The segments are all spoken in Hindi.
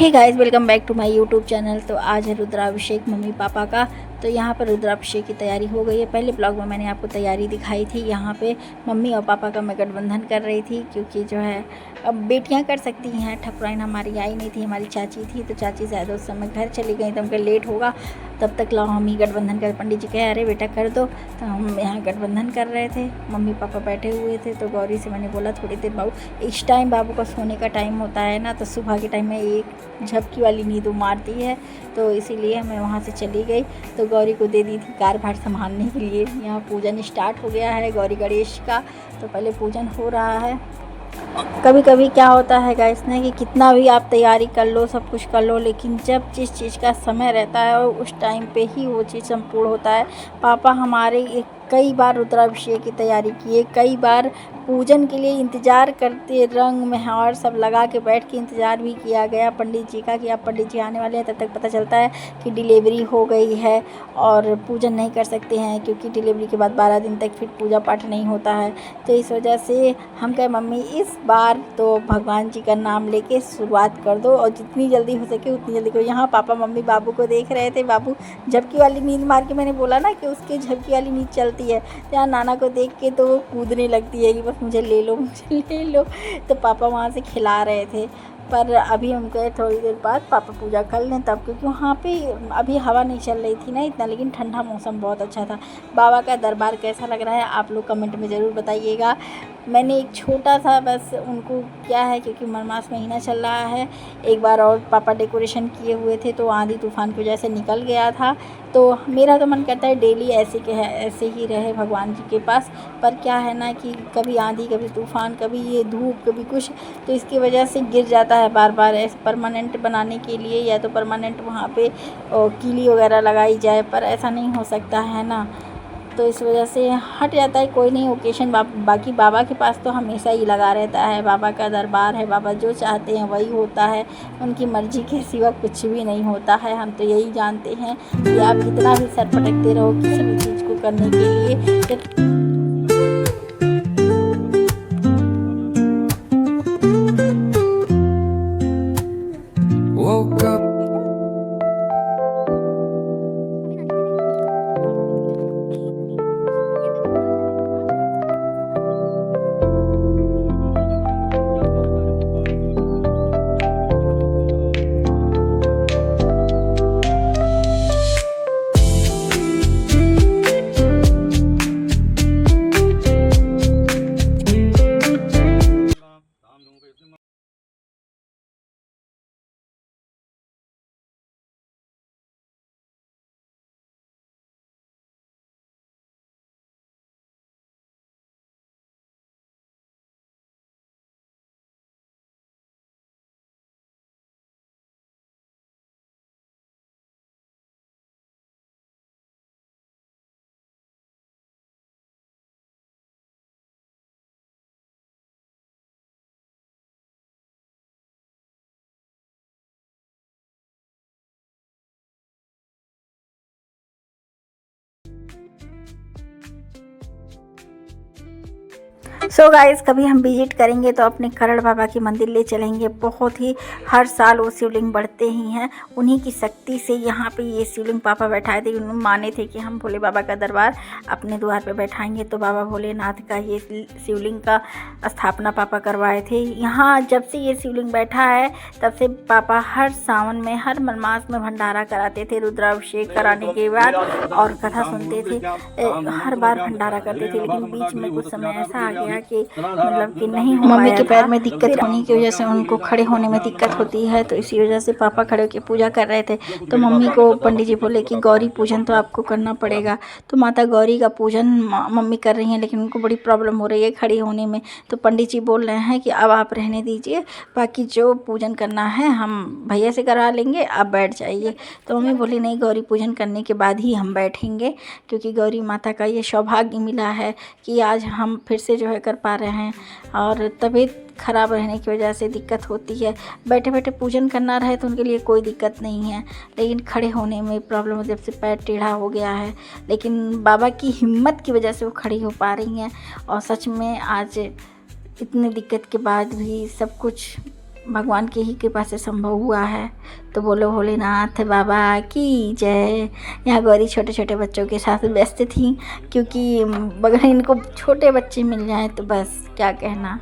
Hey guys, welcome back to my YouTube channel. तो आज है रुद्राभिषेक मम्मी पापा का। तो यहाँ पर रुद्राभिषेक की तैयारी हो गई है। पहले ब्लॉग में मैंने आपको तैयारी दिखाई थी। यहाँ पे मम्मी और पापा का मैं गठबंधन कर रही थी, क्योंकि जो है अब बेटियाँ कर सकती हैं। ठकुराइन हमारी आई नहीं थी, हमारी चाची थी, तो चाची शायद उस समय घर चली गई, तो हमको लेट होगा, तब तक लाओ हम ही गठबंधन कर। पंडित जी कहे अरे बेटा कर दो, तो हम यहाँ गठबंधन कर रहे थे। मम्मी पापा बैठे हुए थे, तो गौरी से मैंने बोला थोड़ी देर बाबू, इस टाइम बाबू का सोने का टाइम होता है ना, तो सुबह के टाइम में एक झपकी वाली नींद मारती है, तो इसीलिए मैं वहाँ से चली गई। तो गौरी को दे दी थी कारभार संभालने के लिए। यहाँ पूजन स्टार्ट हो गया है गौरी गणेश का। तो पहले पूजन हो रहा है। कभी कभी क्या होता है गाइस ना, कि कितना भी आप तैयारी कर लो, सब कुछ कर लो, लेकिन जब जिस चीज़ का समय रहता है और उस टाइम पे ही वो चीज़ संपूर्ण होता है। पापा हमारे कई बार रुद्राभिषेक की तैयारी किए, कई बार पूजन के लिए इंतज़ार करते, रंग मेहर सब लगा के बैठ के इंतज़ार भी किया गया पंडित जी का, कि अब पंडित जी आने वाले हैं। तब तक पता चलता है कि डिलीवरी हो गई है और पूजन नहीं कर सकते हैं, क्योंकि डिलीवरी के बाद 12 दिन तक फिर पूजा पाठ नहीं होता है। तो इस वजह से हम कहे मम्मी इस बार तो भगवान जी का नाम लेके शुरुआत कर दो, और जितनी जल्दी हो सके उतनी जल्दी करो। यहाँ पापा मम्मी बाबू को देख रहे थे। बाबू झपकी वाली नींद मार के, मैंने बोला ना कि उसके झपकी वाली नींद चलती है, तो यहाँ नाना को देख के तो वो कूदने लगती है कि बस मुझे ले लो, मुझे ले लो। तो पापा वहाँ से खिला रहे थे। पर अभी हम गए थोड़ी देर बाद पापा पूजा कर लें तब, क्योंकि वहाँ पे अभी हवा नहीं चल रही थी ना इतना, लेकिन ठंडा मौसम बहुत अच्छा था। बाबा का दरबार कैसा लग रहा है आप लोग कमेंट में ज़रूर बताइएगा। मैंने एक छोटा सा बस उनको क्या है, क्योंकि मरमास महीना चल रहा है, एक बार और पापा डेकोरेशन किए हुए थे, तो आंधी तूफान की वजह से निकल गया था। तो मेरा तो मन करता है डेली ऐसे ही रहे भगवान जी के पास। पर क्या है ना कि कभी आंधी, कभी तूफान, कभी ये धूप, कभी कुछ, तो इसकी वजह से गिर जाता है बार बार। ऐसे परमानेंट बनाने के लिए या तो परमानेंट वहाँ पे कीली वगैरह लगाई जाए, पर ऐसा नहीं हो सकता है ना, तो इस वजह से हट जाता है। कोई नहीं ओकेशन, बाकी बाबा के पास तो हमेशा ही लगा रहता है। बाबा का दरबार है, बाबा जो चाहते हैं वही होता है, उनकी मर्ज़ी के सिवा कुछ भी नहीं होता है। हम तो यही जानते हैं कि आप कितना भी सर पटकते रहो किसी भी चीज़ को करने के लिए। Woke up सो गाइस, कभी हम विजिट करेंगे तो अपने करड़ बाबा की मंदिर ले चलेंगे। बहुत ही हर साल वो शिवलिंग बढ़ते ही हैं, उन्हीं की शक्ति से यहाँ पे ये शिवलिंग पापा बैठाए थे। उन्होंने माने थे कि हम भोले बाबा का दरबार अपने द्वार पे बैठाएंगे, तो बाबा भोलेनाथ का ये शिवलिंग का स्थापना पापा करवाए थे। यहाँ जब से ये शिवलिंग बैठा है तब से पापा हर सावन में, हर मलमास में भंडारा कराते थे। रुद्राभिषेक कराने के बाद और कथा सुनते थे, हर बार भंडारा करते थे। लेकिन बीच में कुछ समय ऐसा आ गया कि मतलब कि नहीं हो पाया। मम्मी के पैर में दिक्कत होने की वजह से उनको खड़े होने में दिक्कत होती है, तो इसी वजह से पापा खड़े होकर पूजा कर रहे थे। तो मम्मी को पंडित जी बोले कि गौरी पूजन तो आपको करना पड़ेगा। तो माता गौरी का पूजन मम्मी कर रही हैं, लेकिन उनको बड़ी प्रॉब्लम हो रही है खड़ी होने में। तो पंडित जी बोल रहे हैं कि अब आप रहने दीजिए, बाकी जो पूजन करना है हम भैया से करा लेंगे, आप बैठ जाइए। तो मम्मी बोली नहीं, गौरी पूजन करने के बाद ही हम बैठेंगे, क्योंकि गौरी माता का ये सौभाग्य मिला है कि आज हम फिर से जो है कर पा रहे हैं। और तबीयत ख़राब रहने की वजह से दिक्कत होती है। बैठे बैठे पूजन करना रहे तो उनके लिए कोई दिक्कत नहीं है, लेकिन खड़े होने में प्रॉब्लम होती है, जब से पैर टेढ़ा हो गया है। लेकिन बाबा की हिम्मत की वजह से वो खड़ी हो पा रही हैं। और सच में आज इतने दिक्कत के बाद भी सब कुछ भगवान की ही कृपा से संभव हुआ है। तो बोलो भोलेनाथ बाबा की जय। यहाँ गौरी छोटे छोटे बच्चों के साथ व्यस्त थी, क्योंकि अगर इनको छोटे बच्चे मिल जाएं तो बस क्या कहना।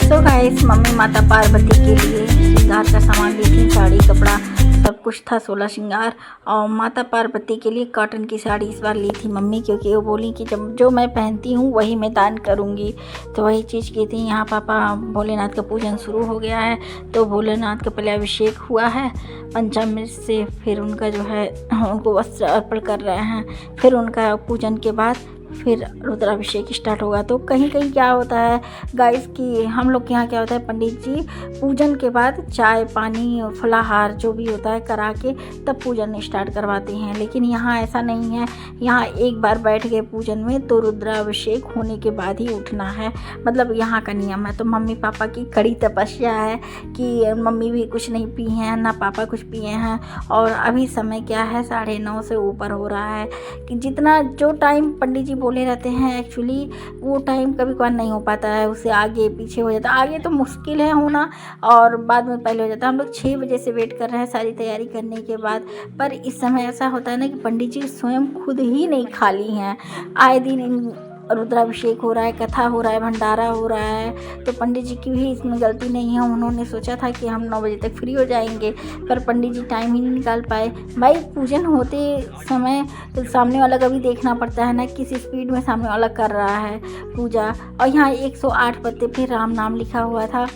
तो गाइस मम्मी माता पार्वती के लिए श्रृंगार का सामान ली थी, साड़ी कपड़ा सब कुछ था, 16 श्रृंगार। और माता पार्वती के लिए कॉटन की साड़ी इस बार ली थी मम्मी, क्योंकि वो बोली कि जब जो मैं पहनती हूँ वही मैं दान करूँगी। तो वही चीज़ की थी। यहाँ पापा भोलेनाथ का पूजन शुरू हो गया है। तो भोलेनाथ का पहले अभिषेक हुआ है पंचामृत से, फिर उनका जो है उनको वस्त्र अर्पण कर रहे हैं, फिर उनका पूजन के बाद फिर रुद्राभिषेक स्टार्ट होगा। तो कहीं कहीं क्या होता है गाइस कि हम लोग के यहाँ क्या होता है, पंडित जी पूजन के बाद चाय पानी फलाहार जो भी होता है करा के तब पूजन स्टार्ट करवाते हैं। लेकिन यहाँ ऐसा नहीं है, यहाँ एक बार बैठ गए पूजन में तो रुद्राभिषेक होने के बाद ही उठना है, मतलब यहाँ का नियम है। तो मम्मी पापा की कड़ी तपस्या है कि मम्मी भी कुछ नहीं पी हैं ना पापा कुछ पिए हैं। और अभी समय क्या है 9:30 से ऊपर हो रहा है, कि जितना जो टाइम पंडित जी बोले रहते हैं एक्चुअली वो टाइम कभी कभार नहीं हो पाता है, उससे आगे पीछे हो जाता है। आगे तो मुश्किल है होना और बाद में पहले हो जाता है। हम लोग 6 बजे से वेट कर रहे हैं सारी तैयारी करने के बाद, पर इस समय ऐसा होता है ना कि पंडित जी स्वयं खुद ही नहीं खाली हैं। आए दिन रुद्राभिषेक हो रहा है, कथा हो रहा है, भंडारा हो रहा है, तो पंडित जी की भी इसमें गलती नहीं है। उन्होंने सोचा था कि हम 9 बजे तक फ्री हो जाएंगे, पर पंडित जी टाइम ही नहीं निकाल पाए। भाई पूजन होते समय तो सामने वाला का भी देखना पड़ता है ना, किस स्पीड में सामने वाला कर रहा है पूजा। और यहाँ 108 पत्ते पे राम नाम लिखा हुआ था।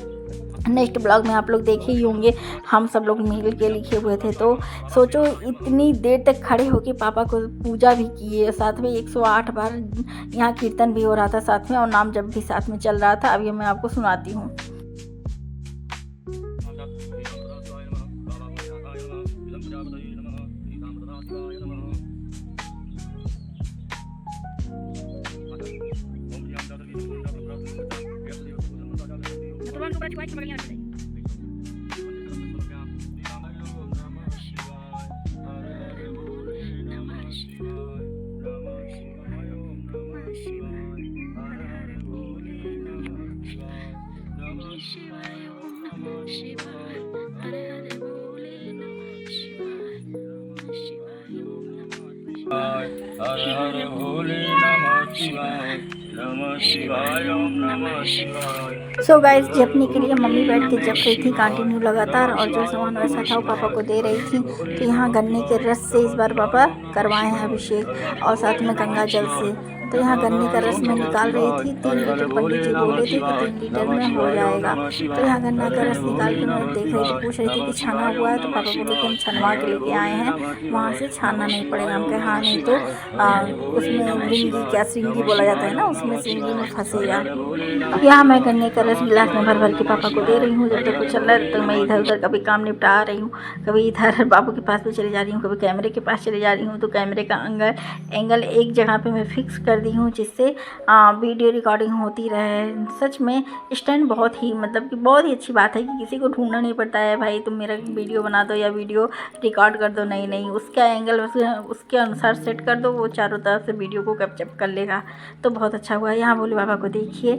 नेक्स्ट ब्लॉग में आप लोग देखे ही होंगे, हम सब लोग मिल के लिखे हुए थे। तो सोचो इतनी देर तक खड़े होके पापा को पूजा भी किए, साथ में 108 बार यहाँ कीर्तन भी हो रहा था साथ में, और नाम जब भी साथ में चल रहा था। अभी मैं आपको सुनाती हूँ। हर हर भोले नमः शिवाय, नमः शिवाय, ओम नमः शिवाय। सो गाइस जपने के लिए मम्मी बैठ के जप रही थी कंटिन्यू लगातार, और जो सामान वैसा था वो पापा को दे रही थी। तो यहाँ गन्ने के रस से इस बार पापा करवाए हैं अभिषेक, और साथ में गंगा जल से। तो यहाँ गन्ने का रस मैं निकाल रही थी। 3 लीटर पंडित जी बोले थे कि 3 लीटर में हो जाएगा। तो यहाँ गन्ना का रस निकाल के मैं देख रही थी, पूछ रही थी कि छाना हुआ है। तो पापा बोले कि हम छनवा के लेके आए हैं, वहाँ से छाना नहीं पड़ेगा। हम कहे हाँ, नहीं तो उसमें रिंगी, क्या सिंगी बोला जाता है ना, उसमें सिंगी में फंसेगा। यहाँ मैं गन्ने का रस गिलास में भर भर के पापा को दे रही हूँ। जब तक वो चल रहा है तो मैं इधर उधर कभी काम निपटा रही हूँ, कभी इधर बाबू के पास भी चली जा रही हूँ, कभी कैमरे के पास चली जा रही हूँ। तो कैमरे का एंगल एक जगह पे मैं फिक्स कर दी हूँ, जिससे वीडियो रिकॉर्डिंग होती रहे। सच में स्टैंड बहुत ही मतलब कि बहुत ही अच्छी बात है कि किसी को ढूंढना नहीं पड़ता है, भाई तुम मेरा वीडियो बना दो या वीडियो रिकॉर्ड कर दो। नहीं, उसका एंगल उसके अनुसार सेट कर दो, वो चारों तरफ से वीडियो को कैप्चर कर लेगा। तो बहुत अच्छा हुआ। यहाँ भोले बाबा को देखिए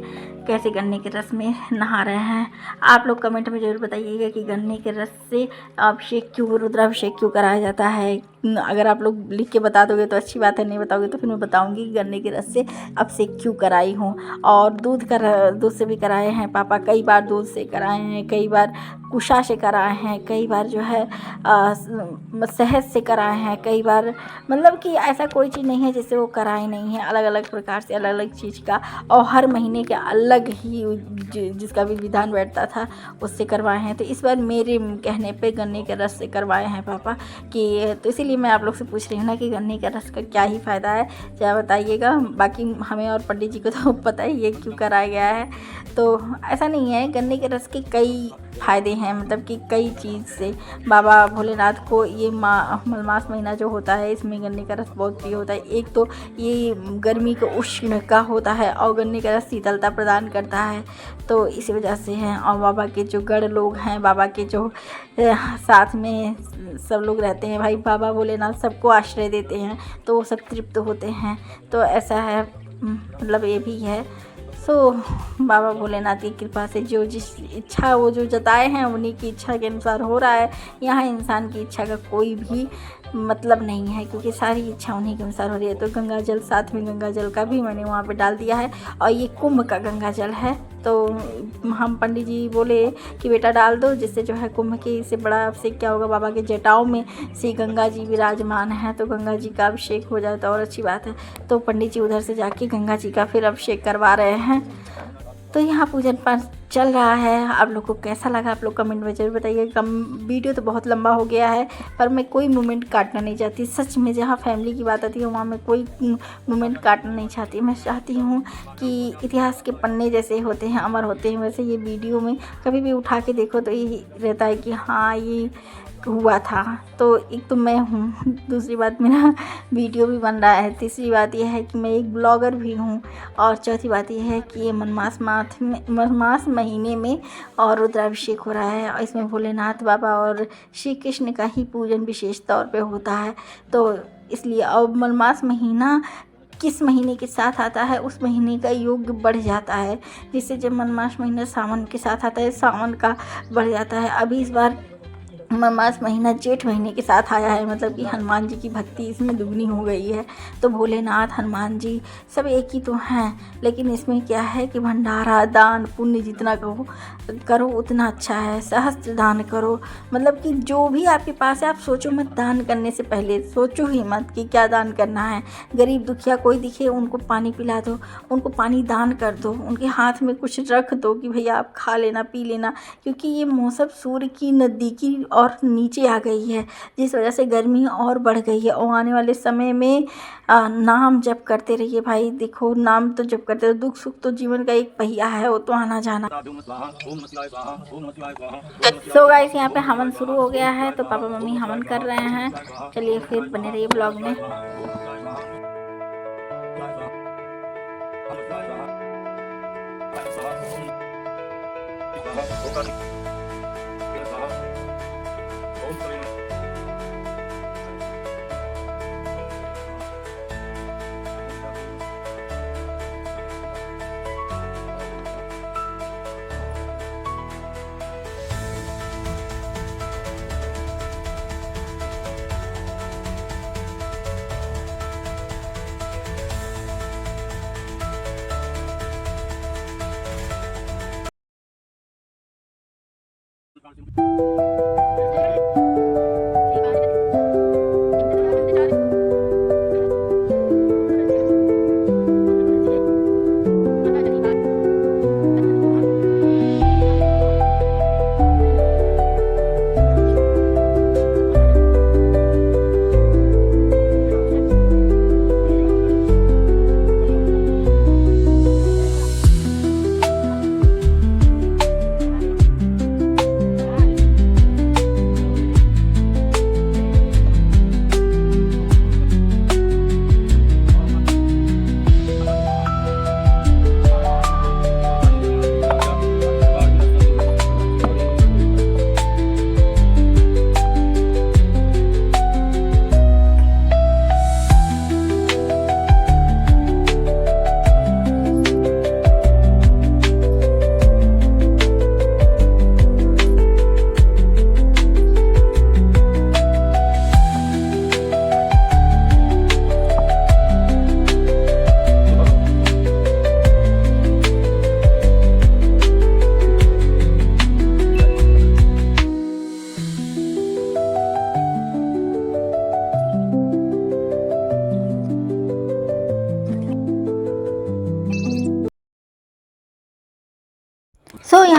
कैसे गन्ने के रस में नहा रहे हैं। आप लोग कमेंट में ज़रूर बताइएगा कि गन्ने के रस से अभिषेक क्यों, रुद्राभिषेक क्यों कराया जाता है। अगर आप लोग लिख के बता दोगे तो अच्छी बात है, नहीं बताओगे तो फिर मैं बताऊंगी कि गन्ने के रस से अभिषेक क्यों कराई हूँ। और दूध से भी कराए हैं पापा, कई बार दूध से कराए हैं, कई बार कुशा से कराए हैं, कई बार जो है शहद से कराए हैं, कई बार मतलब कि ऐसा कोई चीज़ नहीं है जिससे वो कराए नहीं है। अलग अलग प्रकार से अलग अलग चीज़ का, और हर महीने के अलग ही जिसका भी विधान बैठता था उससे करवाए हैं। तो इस बार मेरे कहने पे गन्ने के रस से करवाए हैं पापा कि, तो इसीलिए मैं आप लोग से पूछ रही हूँ ना कि गन्ने के रस का क्या ही फ़ायदा है, क्या बताइएगा। बाकी हमें और पंडित जी को तो पता ही है क्यों कराया गया है। तो ऐसा नहीं है, गन्ने के रस के कई फ़ायदे हैं, मतलब कि कई चीज़ से। बाबा भोलेनाथ को ये मलमास महीना जो होता है इसमें गन्ने का रस बहुत प्रिय होता है। एक तो ये गर्मी के उष्ण का होता है और गन्ने का रस शीतलता प्रदान करता है, तो इस वजह से हैं। और बाबा के जो गढ़ लोग हैं, बाबा के जो साथ में सब लोग रहते हैं, भाई बाबा भोलेनाथ सबको आश्रय देते हैं, तो वो सब तृप्त होते हैं। तो ऐसा है, मतलब ये भी है। सो बाबा भोलेनाथ की कृपा से जो जिस इच्छा वो जो जताए हैं उन्हीं की इच्छा के अनुसार हो रहा है। यहाँ इंसान की इच्छा का कोई भी मतलब नहीं है, क्योंकि सारी इच्छा उन्हीं के अनुसार हो रही है। तो गंगा जल, साथ में गंगा जल का भी मैंने वहाँ पे डाल दिया है, और ये कुंभ का गंगा जल है। तो हम पंडित जी बोले कि बेटा डाल दो, जिससे जो है कुंभ के इससे बड़ा अभिषेक क्या होगा, बाबा के जटाओं में श्री गंगा जी विराजमान है, तो गंगा जी का अभिषेक हो जाए तो और अच्छी बात है। तो पंडित जी उधर से जाके गंगा जी का फिर अभिषेक करवा रहे हैं। तो यहाँ पूजन पाठ चल रहा है। आप लोग को कैसा लगा आप लोग कमेंट में जरूर बताइए। वीडियो तो बहुत लंबा हो गया है, पर मैं कोई मोमेंट काटना नहीं चाहती। सच में जहाँ फैमिली की बात आती है वहाँ मैं कोई मोमेंट काटना नहीं चाहती। मैं चाहती हूँ कि इतिहास के पन्ने जैसे होते हैं, अमर होते हैं, वैसे ये वीडियो में कभी भी उठा के देखो तो ये रहता है कि हाँ ये हुआ था। तो एक तो मैं हूँ, दूसरी बात मेरा वीडियो भी बन रहा है, तीसरी बात यह है कि मैं एक ब्लॉगर भी हूँ, और चौथी बात यह है कि ये मलमास महीने में और रुद्राभिषेक हो रहा है, और इसमें भोलेनाथ बाबा और श्री कृष्ण का ही पूजन विशेष तौर पे होता है। तो इसलिए और मलमास महीना किस महीने के साथ आता है उस महीने का योग बढ़ जाता है, जिससे जब मलमास महीना सावन के साथ आता है सावन का बढ़ जाता है। अभी इस बार मलमास महीना जेठ महीने के साथ आया है, मतलब कि हनुमान जी की भक्ति इसमें दुगनी हो गई है। तो भोलेनाथ हनुमान जी सब एक ही तो हैं, लेकिन इसमें क्या है कि भंडारा दान पुण्य जितना करो उतना अच्छा है। सहस्त्र दान करो, मतलब कि जो भी आपके पास है आप सोचो मत, दान करने से पहले सोचो ही मत कि क्या दान करना है। गरीब दुखिया कोई दिखे उनको पानी पिला दो, उनको पानी दान कर दो, उनके हाथ में कुछ रख दो कि भैया आप खा लेना पी लेना, क्योंकि ये मौसम सूर्य की नज़दीकी और नीचे आ गई है, जिस वजह से गर्मी और बढ़ गई है। और आने वाले समय में नाम जप करते रहिए भाई। देखो नाम तो जप करते रहो, दुख सुख तो जीवन का एक पहिया है, वो तो आना जाना। सो गाइस यहाँ पे हवन शुरू हो गया है, तो पापा मम्मी हवन कर रहे हैं। चलिए फिर बने रहिए ब्लॉग में।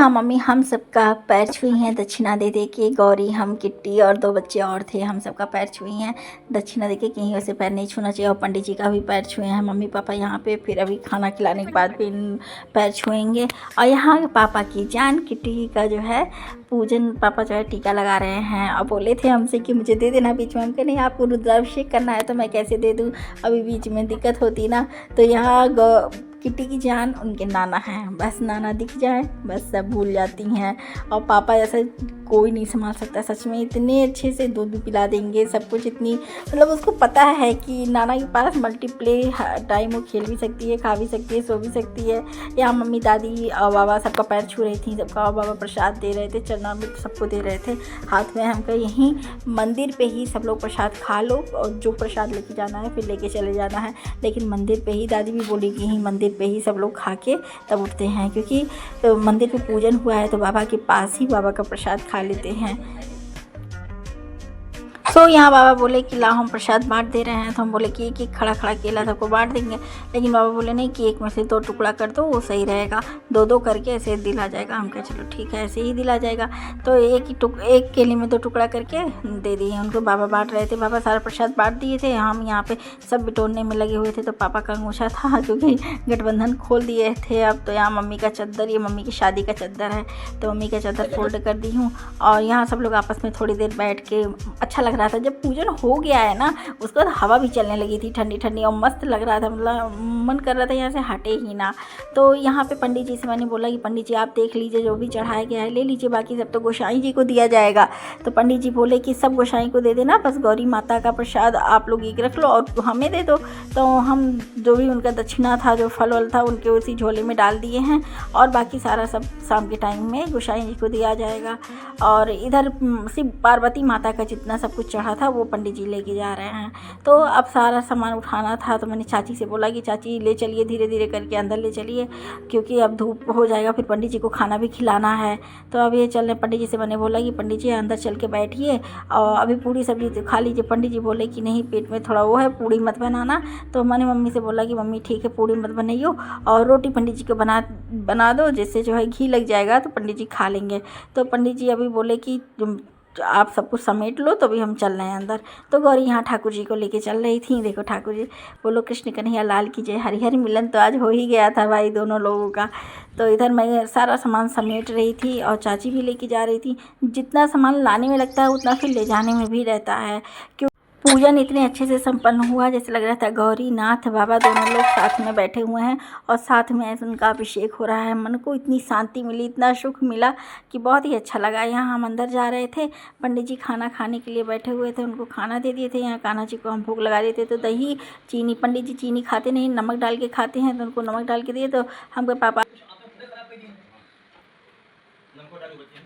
यहाँ मम्मी हम सबका पैर छुई हैं दक्षिणा दे दे के। गौरी, हम, किट्टी और 2 बच्चे और थे, हम सबका पैर छुई हैं दक्षिणा दे के। कहीं वैसे पैर नहीं छूना चाहिए। और पंडित जी का भी पैर छुए हैं मम्मी पापा यहाँ पे। फिर अभी खाना खिलाने के बाद भी पैर छुएंगे। और यहाँ पापा की जान किट्टी का जो है पूजन, पापा जो है टीका लगा रहे हैं। और बोले थे हमसे कि मुझे दे देना बीच में। हम कहे नहीं, आपको रुद्राभिषेक करना है तो मैं कैसे दे दूँ, अभी बीच में दिक्कत होती ना। तो यहाँ किट्टी की जान उनके नाना हैं, बस नाना दिख जाए बस सब भूल जाती हैं। और पापा जैसे कोई नहीं संभाल सकता सच में। इतने अच्छे से दूध भी पिला देंगे, सब कुछ इतनी, मतलब उसको पता है कि नाना के पास मल्टीप्ले टाइम वो खेल भी सकती है, खा भी सकती है, सो भी सकती है। यहाँ मम्मी, दादी और बाबा सबका पैर छू रही थी सबका। और बाबा प्रसाद दे रहे थे, चरणामृत सबको दे रहे थे हाथ में। हम कहे यहीं मंदिर पे ही सब लोग प्रसाद खा लो और जो प्रसाद लेके जाना है फिर लेके चले जाना है। लेकिन मंदिर पे ही, दादी भी बोली कि यहीं मंदिर पे ही सब लोग खा के तब उठते हैं, क्योंकि मंदिर पे पूजन हुआ है तो बाबा के पास ही बाबा का प्रसाद खा लेते हैं। तो यहाँ बाबा बोले कि ला हम प्रसाद बांट दे रहे हैं। तो हम बोले कि एक खड़ा खड़ा केला सबको बांट देंगे। लेकिन बाबा बोले नहीं कि एक में से 2 टुकड़ा कर दो, वो सही रहेगा, 2-2 करके ऐसे दिला जाएगा। हम कहे चलो ठीक है ऐसे ही दिला जाएगा। तो एक केले में 2 टुकड़ा करके दे दिए उनको। बाबा बांट रहे थे, बाबा सारा प्रसाद बांट दिए थे। हम यहाँ पे सब बिटोरने में लगे हुए थे। तो पापा का अंगूठा था क्योंकि गठबंधन खोल दिए थे अब। तो यहाँ मम्मी का चद्दर, ये मम्मी की शादी का चद्दर है, तो मम्मी का चद्दर फोल्ड कर दी हूँ। और यहाँ सब लोग आपस में थोड़ी देर बैठ के, अच्छा लग रहा था। जब पूजन हो गया है ना उसके बाद हवा भी चलने लगी थी ठंडी ठंडी और मस्त लग रहा था, मतलब मन कर रहा था यहाँ से हटे ही ना। तो यहाँ पे पंडित जी से मैंने बोला कि पंडित जी आप देख लीजिए जो भी चढ़ाया गया है ले लीजिए, बाकी सब तो गोसाई जी को दिया जाएगा। तो पंडित जी बोले कि सब गोसाई को दे देना, बस गौरी माता का प्रसाद आप लोग एक रख लो और हमें दे दो। तो हम जो भी उनका दक्षिणा था, जो फल वल था, उनके उसी झोले में डाल दिए हैं। और बाकी सारा सब शाम के टाइम में गोसाई जी को दिया जाएगा। और इधर शिव पार्वती माता का जितना सब कुछ चढ़ा था वो पंडित जी लेके जा रहे हैं। तो अब सारा सामान उठाना था। तो मैंने चाची से बोला कि चाची ले चलिए, धीरे धीरे करके अंदर ले चलिए, क्योंकि अब धूप हो जाएगा, फिर पंडित जी को खाना भी खिलाना है। तो अब ये चल रहे। पंडित जी से मैंने बोला कि पंडित जी अंदर चल के बैठिए और अभी पूड़ी सब्जी तो खा लीजिए। पंडित जी बोले कि नहीं पेट में थोड़ा वो है, पूड़ी मत बनाना। तो मैंने मम्मी से बोला कि मम्मी ठीक है पूड़ी मत बनाइयो और रोटी पंडित जी को बना दो, जिससे जो है घी लग जाएगा तो पंडित जी खा लेंगे। तो पंडित जी अभी बोले कि आप सब कुछ समेट लो तो भी हम चल रहे हैं अंदर। तो गौरी यहाँ ठाकुर जी को लेके चल रही थी। देखो ठाकुर जी, बोलो कृष्ण कन्हैया लाल की जय। हरिहर मिलन तो आज हो ही गया था भाई दोनों लोगों का। तो इधर मैं सारा सामान समेट रही थी और चाची भी लेके जा रही थी। जितना सामान लाने में लगता है उतना फिर ले जाने में भी रहता है। क्यों पूजन इतने अच्छे से संपन्न हुआ जैसे लग रहा था गौरी नाथ बाबा दोनों लोग साथ में बैठे हुए हैं और साथ में ऐसे उनका अभिषेक हो रहा है। मन को इतनी शांति मिली, इतना सुख मिला कि बहुत ही अच्छा लगा। यहाँ हम अंदर जा रहे थे, पंडित जी खाना खाने के लिए बैठे हुए थे, उनको खाना दे दिए थे। यहाँ कान्हा जी को हम भोग लगा दिए थे। तो दही चीनी, पंडित जी चीनी खाते नहीं, नमक डाल के खाते हैं, तो उनको नमक डाल के दिए। तो हमको पापा